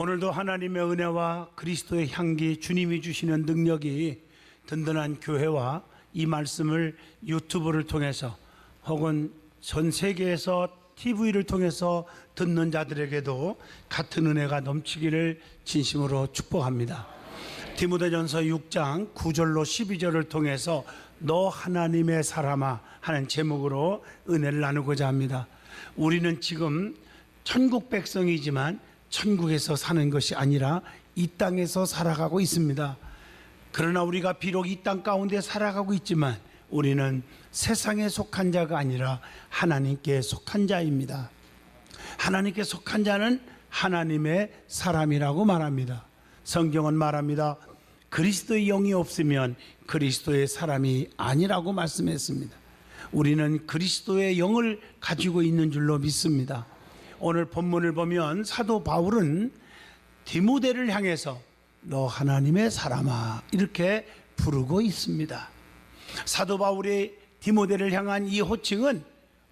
오늘도 하나님의 은혜와 그리스도의 향기, 주님이 주시는 능력이 든든한 교회와 이 말씀을 유튜브를 통해서 혹은 전 세계에서 TV를 통해서 듣는 자들에게도 같은 은혜가 넘치기를 진심으로 축복합니다. 디모데전서 6장 9절로 12절을 통해서 너 하나님의 사람아 하는 제목으로 은혜를 나누고자 합니다. 우리는 지금 천국 백성이지만 천국에서 사는 것이 아니라 이 땅에서 살아가고 있습니다. 그러나 우리가 비록 이 땅 가운데 살아가고 있지만 우리는 세상에 속한 자가 아니라 하나님께 속한 자입니다. 하나님께 속한 자는 하나님의 사람이라고 말합니다. 성경은 말합니다. 그리스도의 영이 없으면 그리스도의 사람이 아니라고 말씀했습니다. 우리는 그리스도의 영을 가지고 있는 줄로 믿습니다. 오늘 본문을 보면 사도 바울은 디모데를 향해서 너 하나님의 사람아 이렇게 부르고 있습니다. 사도 바울이 디모데를 향한 이 호칭은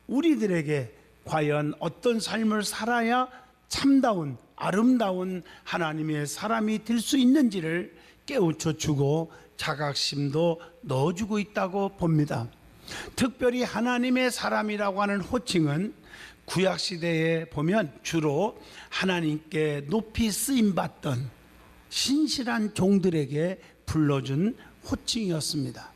우리들에게 과연 어떤 삶을 살아야 참다운 아름다운 하나님의 사람이 될 수 있는지를 깨우쳐 주고 자각심도 넣어주고 있다고 봅니다. 특별히 하나님의 사람이라고 하는 호칭은 구약시대에 보면 주로 하나님께 높이 쓰임받던 신실한 종들에게 불러준 호칭이었습니다.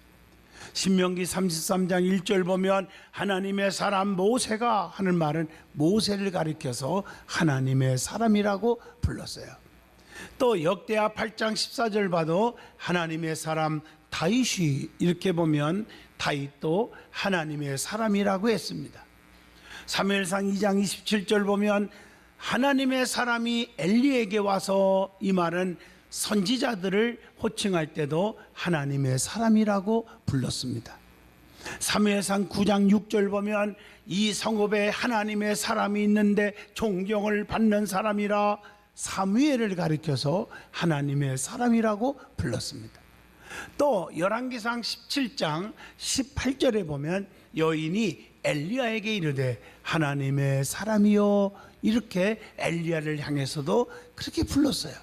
신명기 33장 1절 보면 하나님의 사람 모세가 하는 말은 모세를 가리켜서 하나님의 사람이라고 불렀어요. 또 역대하 8장 14절 봐도 하나님의 사람 다윗이 이렇게 보면 다윗도 하나님의 사람이라고 했습니다. 사무엘상 2장 27절 보면 하나님의 사람이 엘리에게 와서 이 말은 선지자들을 호칭할 때도 하나님의 사람이라고 불렀습니다. 사무엘상 9장 6절 보면 이 성읍에 하나님의 사람이 있는데 존경을 받는 사람이라 사무엘을 가리켜서 하나님의 사람이라고 불렀습니다. 또 열왕기상 17장 18절에 보면 여인이 엘리야에게 이르되 하나님의 사람이요 이렇게 엘리야를 향해서도 그렇게 불렀어요.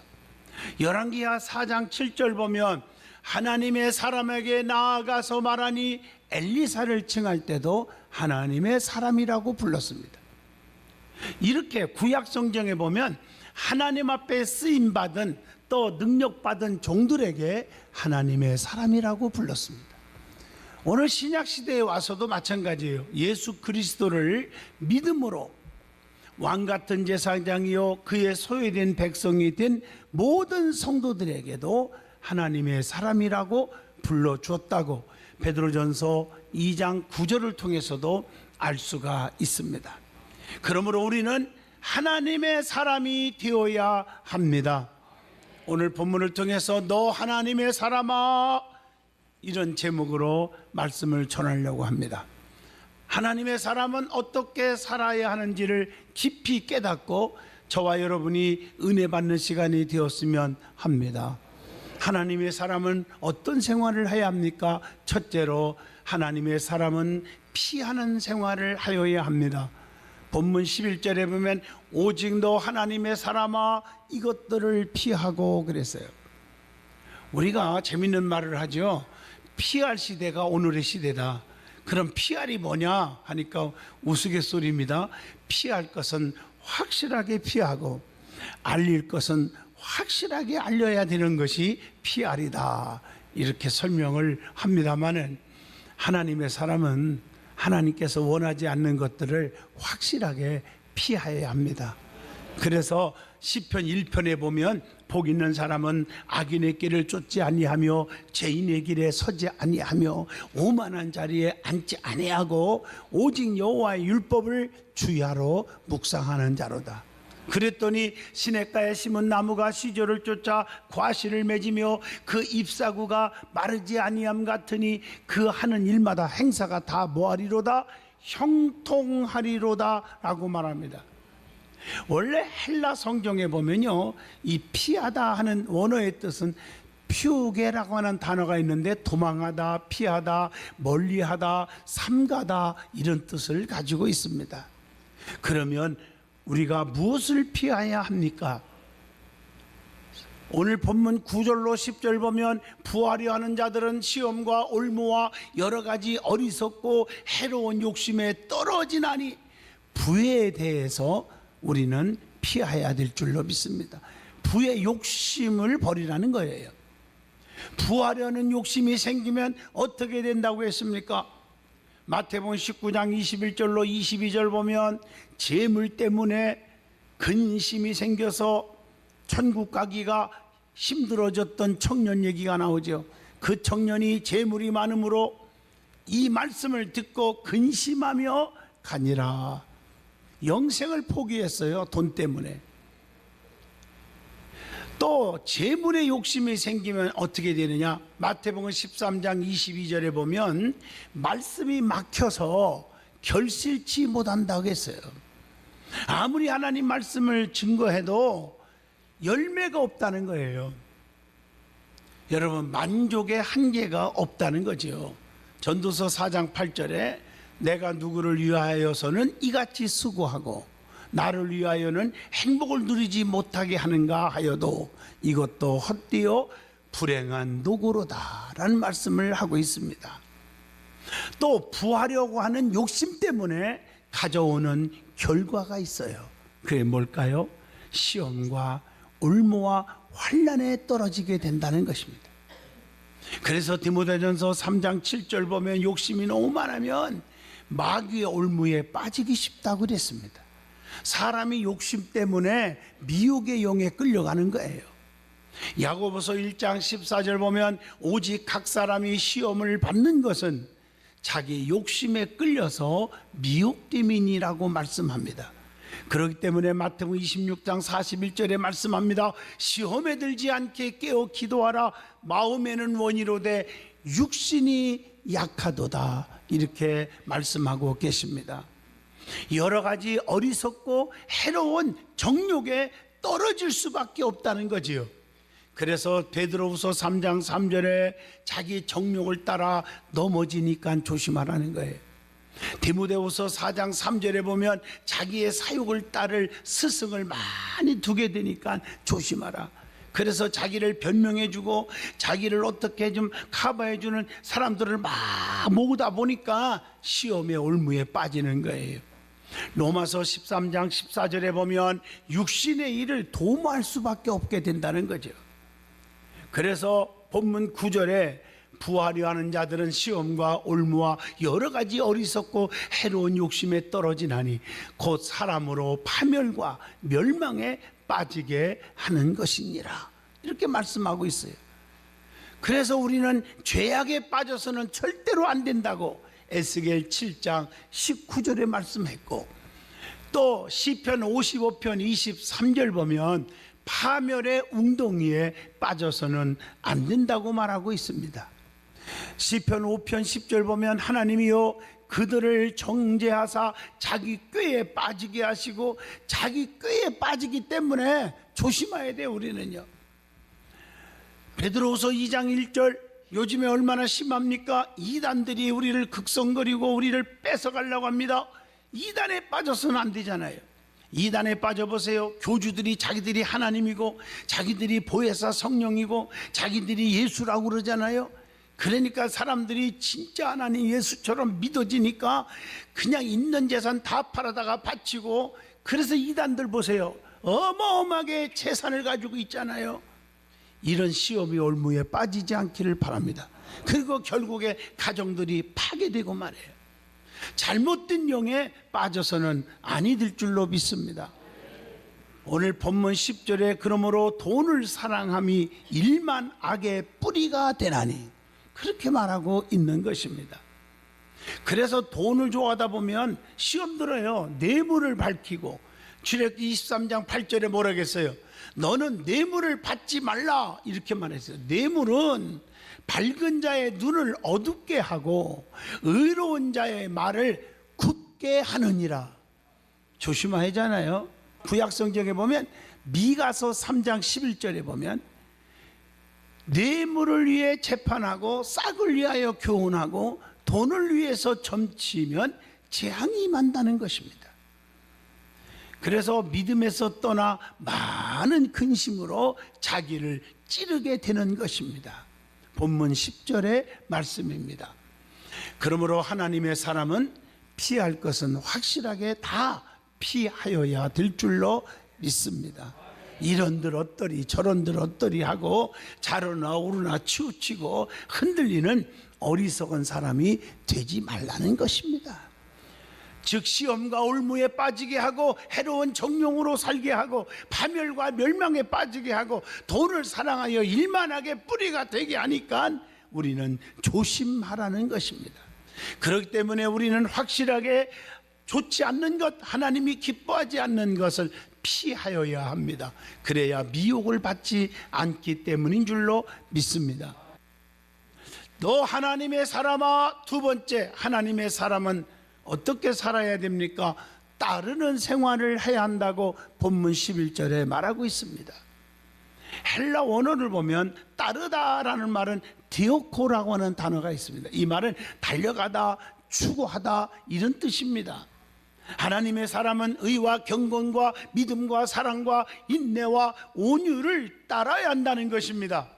열왕기하 4장 7절 보면 하나님의 사람에게 나아가서 말하니 엘리사를 칭할 때도 하나님의 사람이라고 불렀습니다. 이렇게 구약 성경에 보면 하나님 앞에 쓰임받은 또 능력받은 종들에게 하나님의 사람이라고 불렀습니다. 오늘 신약시대에 와서도 마찬가지예요. 예수 그리스도를 믿음으로 왕같은 제사장이요 그의 소유된 백성이 된 모든 성도들에게도 하나님의 사람이라고 불러주었다고 베드로전서 2장 9절을 통해서도 알 수가 있습니다. 그러므로 우리는 하나님의 사람이 되어야 합니다. 오늘 본문을 통해서 너 하나님의 사람아 이런 제목으로 말씀을 전하려고 합니다. 하나님의 사람은 어떻게 살아야 하는지를 깊이 깨닫고 저와 여러분이 은혜 받는 시간이 되었으면 합니다. 하나님의 사람은 어떤 생활을 해야 합니까? 첫째로 하나님의 사람은 피하는 생활을 하여야 합니다. 본문 11절에 보면 오직 너 하나님의 사람아 이것들을 피하고 그랬어요. 우리가 재밌는 말을 하죠. 피할 시대가 오늘의 시대다. 그럼 피할이 뭐냐 하니까 우스갯소리입니다. 피할 것은 확실하게 피하고 알릴 것은 확실하게 알려야 되는 것이 피할이다. 이렇게 설명을 합니다마는 하나님의 사람은 하나님께서 원하지 않는 것들을 확실하게 피해야 합니다. 그래서 시편 1편에 보면 복 있는 사람은 악인의 길을 쫓지 아니하며 죄인의 길에 서지 아니하며 오만한 자리에 앉지 아니하고 오직 여호와의 율법을 주야로 묵상하는 자로다. 그랬더니 시냇가에 심은 나무가 시조를 쫓아 과실을 맺으며 그 잎사구가 마르지 아니함 같으니 그 하는 일마다 행사가 다 뭐하리로다 형통하리로다 라고 말합니다. 원래 헬라 성경에 보면요 이 피하다 하는 원어의 뜻은 퓨게라고 하는 단어가 있는데 도망하다, 피하다, 멀리하다, 삼가다 이런 뜻을 가지고 있습니다. 그러면 우리가 무엇을 피해야 합니까? 오늘 본문 9절로 10절 보면 부하려 하는 자들은 시험과 올무와 여러 가지 어리석고 해로운 욕심에 떨어지나니, 부에 대해서 우리는 피해야 될 줄로 믿습니다. 부의 욕심을 버리라는 거예요. 부하려는 욕심이 생기면 어떻게 된다고 했습니까? 마태복음 19장 21절로 22절 보면 재물 때문에 근심이 생겨서 천국 가기가 힘들어졌던 청년 얘기가 나오죠. 그 청년이 재물이 많으므로 이 말씀을 듣고 근심하며 가니라. 영생을 포기했어요. 돈 때문에. 또 재물의 욕심이 생기면 어떻게 되느냐? 마태복음 13장 22절에 보면 말씀이 막혀서 결실치 못한다고 했어요. 아무리 하나님 말씀을 증거해도 열매가 없다는 거예요. 여러분, 만족의 한계가 없다는 거죠. 전도서 4장 8절에 내가 누구를 위하여서는 이같이 수고하고 나를 위하여는 행복을 누리지 못하게 하는가 하여도 이것도 헛되어 불행한 노고로다 라는 말씀을 하고 있습니다. 또 부하려고 하는 욕심 때문에 가져오는 결과가 있어요. 그게 뭘까요? 시험과 올무와 환난에 떨어지게 된다는 것입니다. 그래서 디모데전서 3장 7절 보면 욕심이 너무 많으면 마귀의 올무에 빠지기 쉽다고 그랬습니다. 사람이 욕심 때문에 미혹의 영에 끌려가는 거예요. 야고보서 1장 14절 보면 오직 각 사람이 시험을 받는 것은 자기 욕심에 끌려서 미혹됨이니라고 말씀합니다. 그렇기 때문에 마태복음 26장 41절에 말씀합니다. 시험에 들지 않게 깨어 기도하라. 마음에는 원이로되 육신이 약하도다. 이렇게 말씀하고 계십니다. 여러 가지 어리석고 해로운 정욕에 떨어질 수밖에 없다는 거지요. 그래서 베드로후서 3장 3절에 자기 정욕을 따라 넘어지니까 조심하라는 거예요. 디모데후서 4장 3절에 보면 자기의 사욕을 따를 스승을 많이 두게 되니까 조심하라. 그래서 자기를 변명해주고 자기를 어떻게 좀 커버해주는 사람들을 막 모으다 보니까 시험의 올무에 빠지는 거예요. 로마서 13장 14절에 보면 육신의 일을 도모할 수밖에 없게 된다는 거죠. 그래서 본문 9절에 부하려 하는 자들은 시험과 올무와 여러 가지 어리석고 해로운 욕심에 떨어지나니 곧 사람으로 파멸과 멸망에 빠지게 하는 것이니라. 이렇게 말씀하고 있어요. 그래서 우리는 죄악에 빠져서는 절대로 안 된다고 에스겔 7장 19절에 말씀했고, 또 시편 55편 23절 보면 파멸의 웅덩이에 빠져서는 안 된다고 말하고 있습니다. 시편 5편 10절 보면 하나님이요 그들을 정죄하사 자기 꾀에 빠지게 하시고, 자기 꾀에 빠지기 때문에 조심해야 돼요. 우리는요. 베드로후서 2장 1절 요즘에 얼마나 심합니까? 이단들이 우리를 극성거리고 우리를 뺏어가려고 합니다. 이단에 빠져서는 안 되잖아요. 이단에 빠져보세요. 교주들이 자기들이 하나님이고 자기들이 보혜사 성령이고 자기들이 예수라고 그러잖아요. 그러니까 사람들이 진짜 하나님 예수처럼 믿어지니까 그냥 있는 재산 다 팔아다가 바치고, 그래서 이단들 보세요. 어마어마하게 재산을 가지고 있잖아요. 이런 시험이 올무에 빠지지 않기를 바랍니다. 그리고 결국에 가정들이 파괴되고 말해요. 잘못된 영에 빠져서는 아니 될 줄로 믿습니다. 오늘 본문 10절에 그러므로 돈을 사랑함이 일만 악의 뿌리가 되나니, 그렇게 말하고 있는 것입니다. 그래서 돈을 좋아하다 보면 시험 들어요. 뇌물을 밝히고, 출애굽기 23장 8절에 뭐라고 했어요? 너는 뇌물을 받지 말라, 이렇게 말했어요. 뇌물은 밝은 자의 눈을 어둡게 하고 의로운 자의 말을 굳게 하느니라. 조심하잖아요. 구약성경에 보면 미가서 3장 11절에 보면 뇌물을 위해 재판하고 싹을 위하여 교훈하고 돈을 위해서 점치면 재앙이 임한다는 것입니다. 그래서 믿음에서 떠나 많은 근심으로 자기를 찌르게 되는 것입니다. 본문 10절의 말씀입니다. 그러므로 하나님의 사람은 피할 것은 확실하게 다 피하여야 될 줄로 믿습니다. 이런들 어떠리 저런들 어떠리 하고 자르나 오르나 치우치고 흔들리는 어리석은 사람이 되지 말라는 것입니다. 즉 시험과 올무에 빠지게 하고 해로운 정욕으로 살게 하고 파멸과 멸망에 빠지게 하고 돈을 사랑하여 일만하게 뿌리가 되게 하니까 우리는 조심하라는 것입니다. 그렇기 때문에 우리는 확실하게 좋지 않는 것, 하나님이 기뻐하지 않는 것을 피하여야 합니다. 그래야 미혹을 받지 않기 때문인 줄로 믿습니다. 너 하나님의 사람아, 두 번째, 하나님의 사람은 어떻게 살아야 됩니까? 따르는 생활을 해야 한다고 본문 11절에 말하고 있습니다. 헬라 원어를 보면 따르다라는 말은 디오코라고 하는 단어가 있습니다. 이 말은 달려가다, 추구하다 이런 뜻입니다. 하나님의 사람은 의와 경건과 믿음과 사랑과 인내와 온유를 따라야 한다는 것입니다.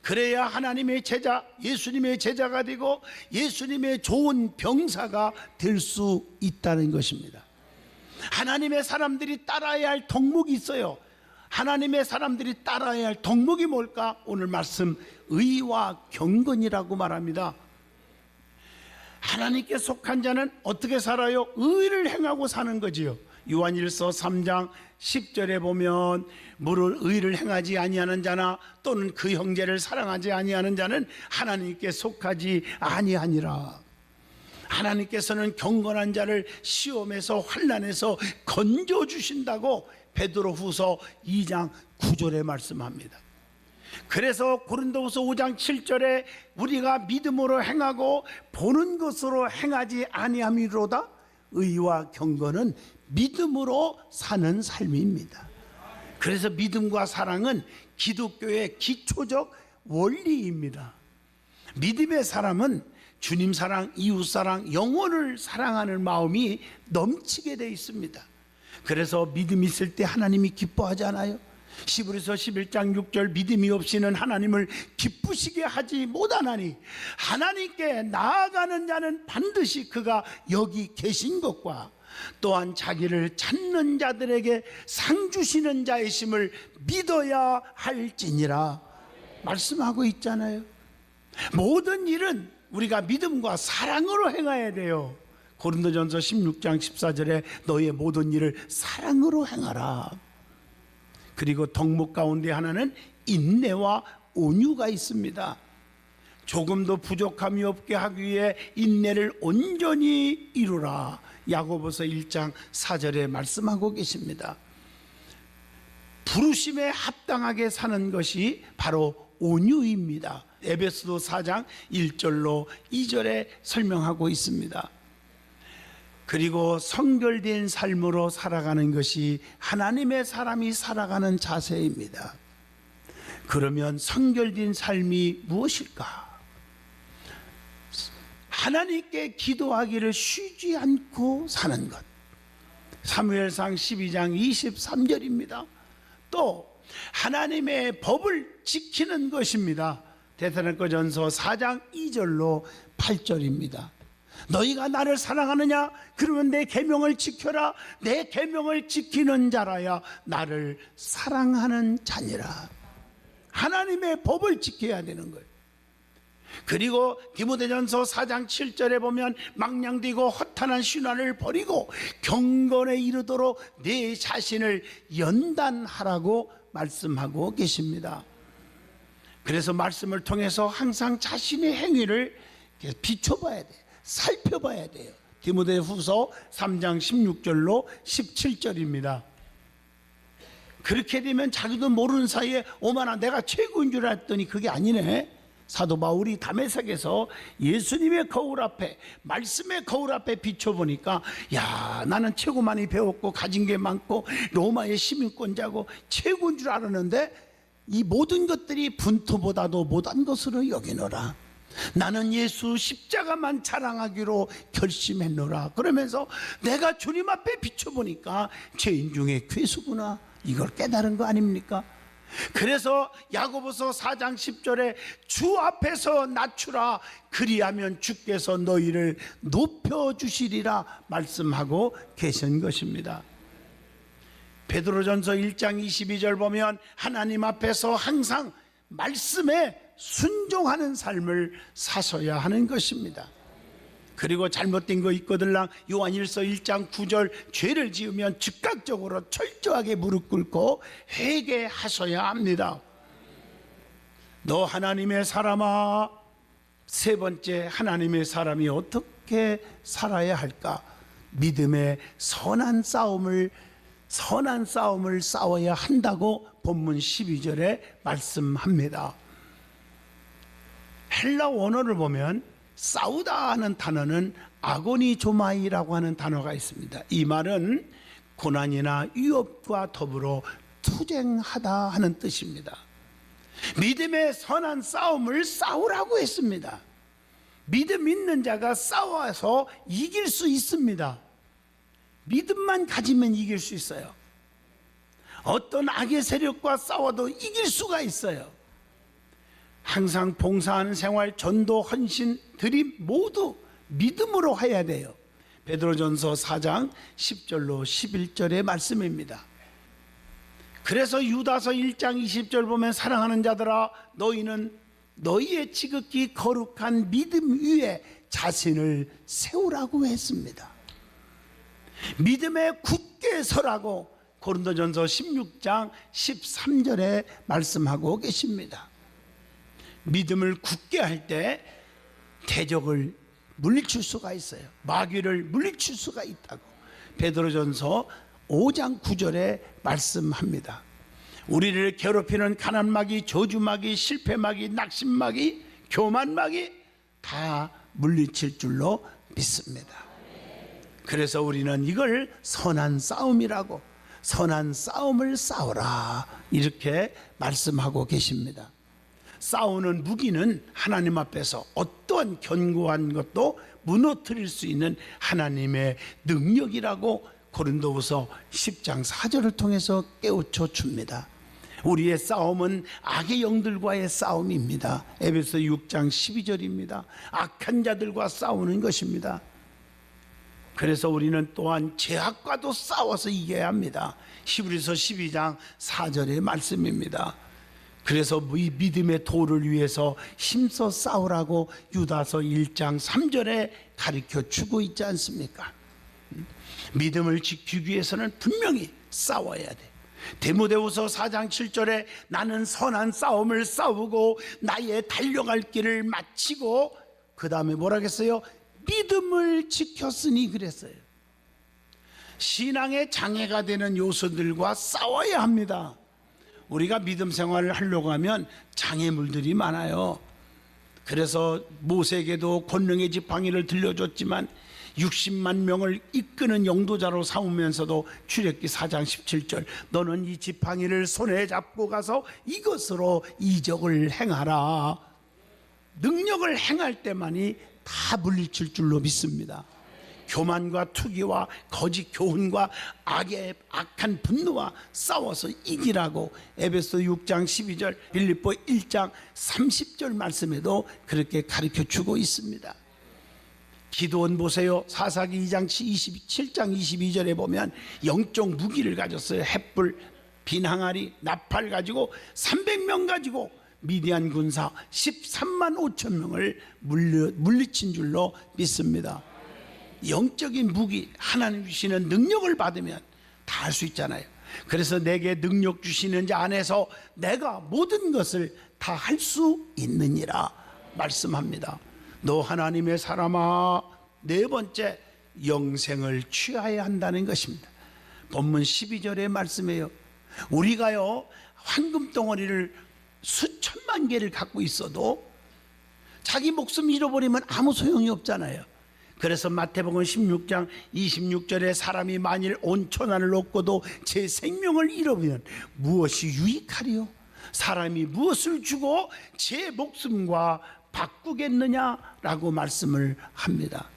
그래야 하나님의 제자, 예수님의 제자가 되고 예수님의 좋은 병사가 될 수 있다는 것입니다. 하나님의 사람들이 따라야 할 덕목이 있어요. 하나님의 사람들이 따라야 할 덕목이 뭘까? 오늘 말씀 의와 경건이라고 말합니다. 하나님께 속한 자는 어떻게 살아요? 의를 행하고 사는 거지요. 요한일서 3장 10절에 보면 무릇 의를 행하지 아니하는 자나 또는 그 형제를 사랑하지 아니하는 자는 하나님께 속하지 아니하니라. 하나님께서는 경건한 자를 시험에서 환난에서 건져주신다고 베드로후서 2장 9절에 말씀합니다. 그래서 고린도후서 5장 7절에 우리가 믿음으로 행하고 보는 것으로 행하지 아니함이로다. 의와 경건은 믿음으로 사는 삶입니다. 그래서 믿음과 사랑은 기독교의 기초적 원리입니다. 믿음의 사람은 주님 사랑, 이웃 사랑, 영혼을 사랑하는 마음이 넘치게 되어 있습니다. 그래서 믿음이 있을 때 하나님이 기뻐하지 않아요? 히브리서 11장 6절 믿음이 없이는 하나님을 기쁘시게 하지 못하나니 하나님께 나아가는 자는 반드시 그가 여기 계신 것과 또한 자기를 찾는 자들에게 상 주시는 자이심을 믿어야 할지니라 말씀하고 있잖아요. 모든 일은 우리가 믿음과 사랑으로 행해야 돼요. 고린도전서 16장 14절에 너의 모든 일을 사랑으로 행하라. 그리고 덕목 가운데 하나는 인내와 온유가 있습니다. 조금도 부족함이 없게 하기 위해 인내를 온전히 이루라. 야고보서 1장 4절에 말씀하고 계십니다. 부르심에 합당하게 사는 것이 바로 온유입니다. 에베소서 4장 1절로 2절에 설명하고 있습니다. 그리고 성결된 삶으로 살아가는 것이 하나님의 사람이 살아가는 자세입니다. 그러면 성결된 삶이 무엇일까? 하나님께 기도하기를 쉬지 않고 사는 것. 사무엘상 12장 23절입니다. 또 하나님의 법을 지키는 것입니다. 데살로니가전서 4장 2절로 8절입니다. 너희가 나를 사랑하느냐? 그러면 내 계명을 지켜라. 내 계명을 지키는 자라야 나를 사랑하는 자니라. 하나님의 법을 지켜야 되는 거예요. 그리고 디모데전서 4장 7절에 보면 망령되고 허탄한 신화를 버리고 경건에 이르도록 내 자신을 연단하라고 말씀하고 계십니다. 그래서 말씀을 통해서 항상 자신의 행위를 비춰봐야 돼요. 살펴봐야 돼요. 디모데후서 3장 16절로 17절입니다. 그렇게 되면 자기도 모르는 사이에 오마나 내가 최고인 줄 알았더니 그게 아니네. 사도 바울이 다메섹에서 예수님의 거울 앞에, 말씀의 거울 앞에 비춰보니까 야, 나는 최고 많이 배웠고 가진 게 많고 로마의 시민권자고 최고인 줄 알았는데 이 모든 것들이 분토보다도 못한 것으로 여기노라. 나는 예수 십자가만 자랑하기로 결심했노라. 그러면서 내가 주님 앞에 비춰보니까 죄인 중에 괴수구나, 이걸 깨달은 거 아닙니까? 그래서 야고보서 4장 10절에 주 앞에서 낮추라, 그리하면 주께서 너희를 높여주시리라 말씀하고 계신 것입니다. 베드로전서 1장 22절 보면 하나님 앞에서 항상 말씀에 순종하는 삶을 사셔야 하는 것입니다. 그리고 잘못된 거 있거들랑 요한일서 1장 9절 죄를 지으면 즉각적으로 철저하게 무릎 꿇고 회개하셔야 합니다. 너 하나님의 사람아, 세 번째, 하나님의 사람이 어떻게 살아야 할까? 믿음의 선한 싸움을 싸워야 한다고 본문 12절에 말씀합니다. 헬라 원어를 보면 싸우다 하는 단어는 아고니조마이라고 하는 단어가 있습니다. 이 말은 고난이나 위협과 더불어 투쟁하다 하는 뜻입니다. 믿음의 선한 싸움을 싸우라고 했습니다. 믿음 있는 자가 싸워서 이길 수 있습니다. 믿음만 가지면 이길 수 있어요. 어떤 악의 세력과 싸워도 이길 수가 있어요. 항상 봉사하는 생활, 전도, 헌신, 드림 모두 믿음으로 해야 돼요. 베드로전서 4장 10절로 11절의 말씀입니다. 그래서 유다서 1장 20절 보면 사랑하는 자들아, 너희는 너희의 지극히 거룩한 믿음 위에 자신을 세우라고 했습니다. 믿음에 굳게 서라고 고린도전서 16장 13절에 말씀하고 계십니다. 믿음을 굳게 할 때 대적을 물리칠 수가 있어요. 마귀를 물리칠 수가 있다고 베드로전서 5장 9절에 말씀합니다. 우리를 괴롭히는 가난마귀, 저주마귀, 실패마귀, 낙심마귀, 교만마귀 다 물리칠 줄로 믿습니다. 그래서 우리는 이걸 선한 싸움이라고, 선한 싸움을 싸우라, 이렇게 말씀하고 계십니다. 싸우는 무기는 하나님 앞에서 어떠한 견고한 것도 무너뜨릴 수 있는 하나님의 능력이라고 고린도후서 10장 4절을 통해서 깨우쳐 줍니다. 우리의 싸움은 악의 영들과의 싸움입니다. 에베소 6장 12절입니다. 악한 자들과 싸우는 것입니다. 그래서 우리는 또한 죄악과도 싸워서 이겨야 합니다. 히브리서 12장 4절의 말씀입니다. 그래서 이 믿음의 도를 위해서 힘써 싸우라고 유다서 1장 3절에 가르쳐 주고 있지 않습니까? 믿음을 지키기 위해서는 분명히 싸워야 돼. 디모데후서 4장 7절에 나는 선한 싸움을 싸우고 나의 달려갈 길을 마치고, 그 다음에 뭐라겠어요? 믿음을 지켰으니 그랬어요. 신앙의 장애가 되는 요소들과 싸워야 합니다. 우리가 믿음 생활을 하려고 하면 장애물들이 많아요. 그래서 모세에게도 권능의 지팡이를 들려줬지만 60만 명을 이끄는 영도자로 삼으면서도 출애굽기 4장 17절 너는 이 지팡이를 손에 잡고 가서 이것으로 이적을 행하라. 능력을 행할 때만이 다 물리칠 줄로 믿습니다. 교만과 투기와 거짓 교훈과 악한 분노와 싸워서 이기라고 에베소 6장 12절, 빌립보 1장 30절 말씀에도 그렇게 가르쳐 주고 있습니다. 기드온 보세요. 사사기 2장 27장 22절에 보면 영적 무기를 가졌어요. 햇불, 빈항아리, 나팔 가지고 300명 가지고 미디안 군사 13만 5천 명을 물리친 줄로 믿습니다. 영적인 무기, 하나님 주시는 능력을 받으면 다 할 수 있잖아요. 그래서 내게 능력 주시는 자 안에서 내가 모든 것을 다 할 수 있느니라 말씀합니다. 너 하나님의 사람아, 네 번째, 영생을 취하여야 한다는 것입니다. 본문 12절의 말씀이에요. 우리가요 황금 덩어리를 수천만 개를 갖고 있어도 자기 목숨 잃어버리면 아무 소용이 없잖아요. 그래서 마태복음 16장 26절에 사람이 만일 온 천하를 얻고도 제 생명을 잃어버리면 무엇이 유익하리요? 사람이 무엇을 주고 제 목숨과 바꾸겠느냐라고 말씀을 합니다.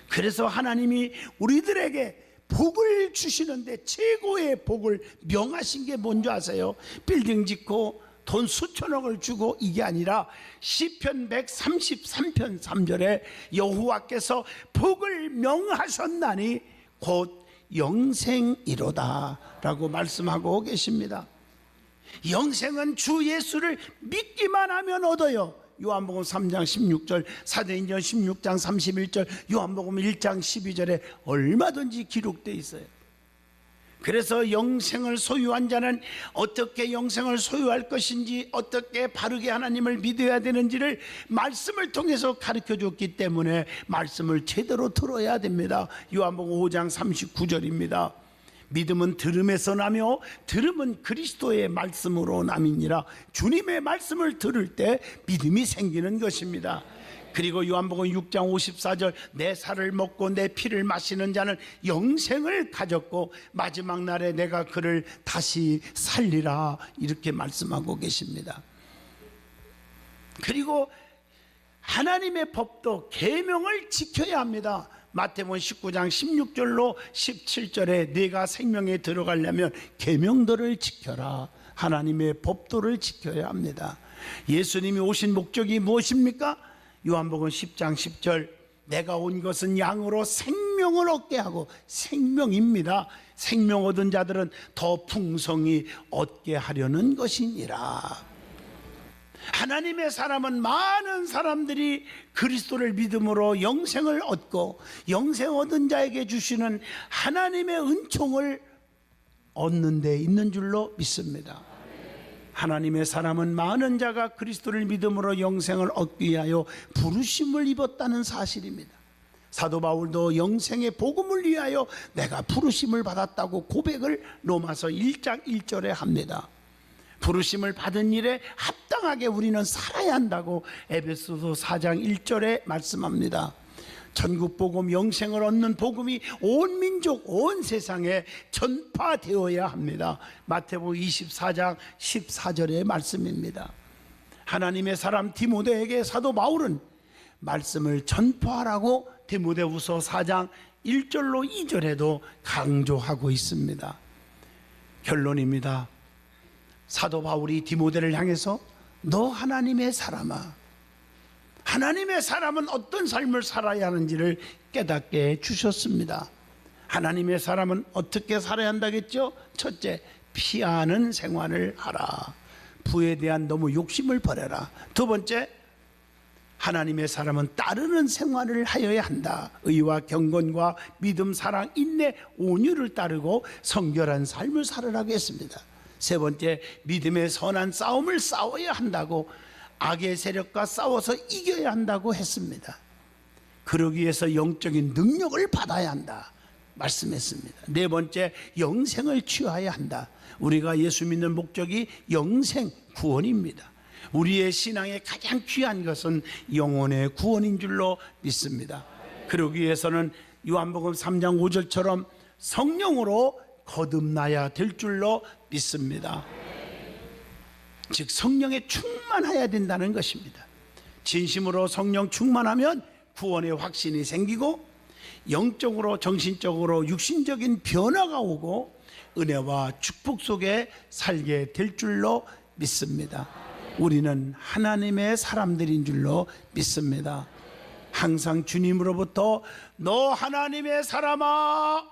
그래서 하나님이 우리들에게 복을 주시는데 최고의 복을 명하신 게 뭔지 아세요? 빌딩 짓고 돈 수천억을 주고 이게 아니라 시편 133편 3절에 여호와께서 복을 명하셨나니 곧 영생이로다 라고 말씀하고 계십니다. 영생은 주 예수를 믿기만 하면 얻어요. 요한복음 3장 16절, 사도행전 16장 31절, 요한복음 1장 12절에 얼마든지 기록되어 있어요. 그래서 영생을 소유한 자는 어떻게 영생을 소유할 것인지, 어떻게 바르게 하나님을 믿어야 되는지를 말씀을 통해서 가르쳐 줬기 때문에 말씀을 제대로 들어야 됩니다. 요한복음 5장 39절입니다. 믿음은 들음에서 나며 들음은 그리스도의 말씀으로 남이니라. 주님의 말씀을 들을 때 믿음이 생기는 것입니다. 그리고 요한복음 6장 54절, 내 살을 먹고 내 피를 마시는 자는 영생을 가졌고 마지막 날에 내가 그를 다시 살리라, 이렇게 말씀하고 계십니다. 그리고 하나님의 법도 계명을 지켜야 합니다. 마태복음 19장 16절로 17절에 네가 생명에 들어가려면 계명들을 지켜라. 하나님의 법도를 지켜야 합니다. 예수님이 오신 목적이 무엇입니까? 요한복음 10장 10절, 내가 온 것은 양으로 생명을 얻게 하고, 생명입니다. 생명 얻은 자들은 더 풍성히 얻게 하려는 것이니라. 하나님의 사람은 많은 사람들이 그리스도를 믿음으로 영생을 얻고 영생 얻은 자에게 주시는 하나님의 은총을 얻는 데 있는 줄로 믿습니다. 하나님의 사람은 많은 자가 그리스도를 믿음으로 영생을 얻기 위하여 부르심을 입었다는 사실입니다. 사도 바울도 영생의 복음을 위하여 내가 부르심을 받았다고 고백을 로마서 1장 1절에 합니다. 부르심을 받은 일에 합당하게 우리는 살아야 한다고 에베소서 4장 1절에 말씀합니다. 전국 복음, 영생을 얻는 복음이 온 민족, 온 세상에 전파되어야 합니다. 마태복음 24장 14절의 말씀입니다. 하나님의 사람 디모데에게 사도 바울은 말씀을 전파하라고 디모데후서 4장 1절로 2절에도 강조하고 있습니다. 결론입니다. 사도 바울이 디모데를 향해서 너 하나님의 사람아, 하나님의 사람은 어떤 삶을 살아야 하는지를 깨닫게 해주셨습니다. 하나님의 사람은 어떻게 살아야 한다겠죠? 첫째, 피하는 생활을 하라. 부에 대한 너무 욕심을 버려라. 두 번째, 하나님의 사람은 따르는 생활을 하여야 한다. 의와 경건과 믿음, 사랑, 인내, 온유를 따르고 성결한 삶을 살으라고 했습니다. 세 번째, 믿음의 선한 싸움을 싸워야 한다고, 악의 세력과 싸워서 이겨야 한다고 했습니다. 그러기 위해서 영적인 능력을 받아야 한다 말씀했습니다. 네 번째, 영생을 취하야 한다. 우리가 예수 믿는 목적이 영생, 구원입니다. 우리의 신앙의 가장 귀한 것은 영혼의 구원인 줄로 믿습니다. 그러기 위해서는 요한복음 3장 5절처럼 성령으로 거듭나야 될 줄로 믿습니다. 즉 성령에 충만해야 된다는 것입니다. 진심으로 성령 충만하면 구원의 확신이 생기고 영적으로, 정신적으로, 육신적인 변화가 오고 은혜와 축복 속에 살게 될 줄로 믿습니다. 우리는 하나님의 사람들인 줄로 믿습니다. 항상 주님으로부터 너 하나님의 사람아,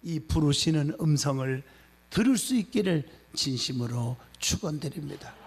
이 부르시는 음성을 들을 수 있기를 진심으로 축원드립니다.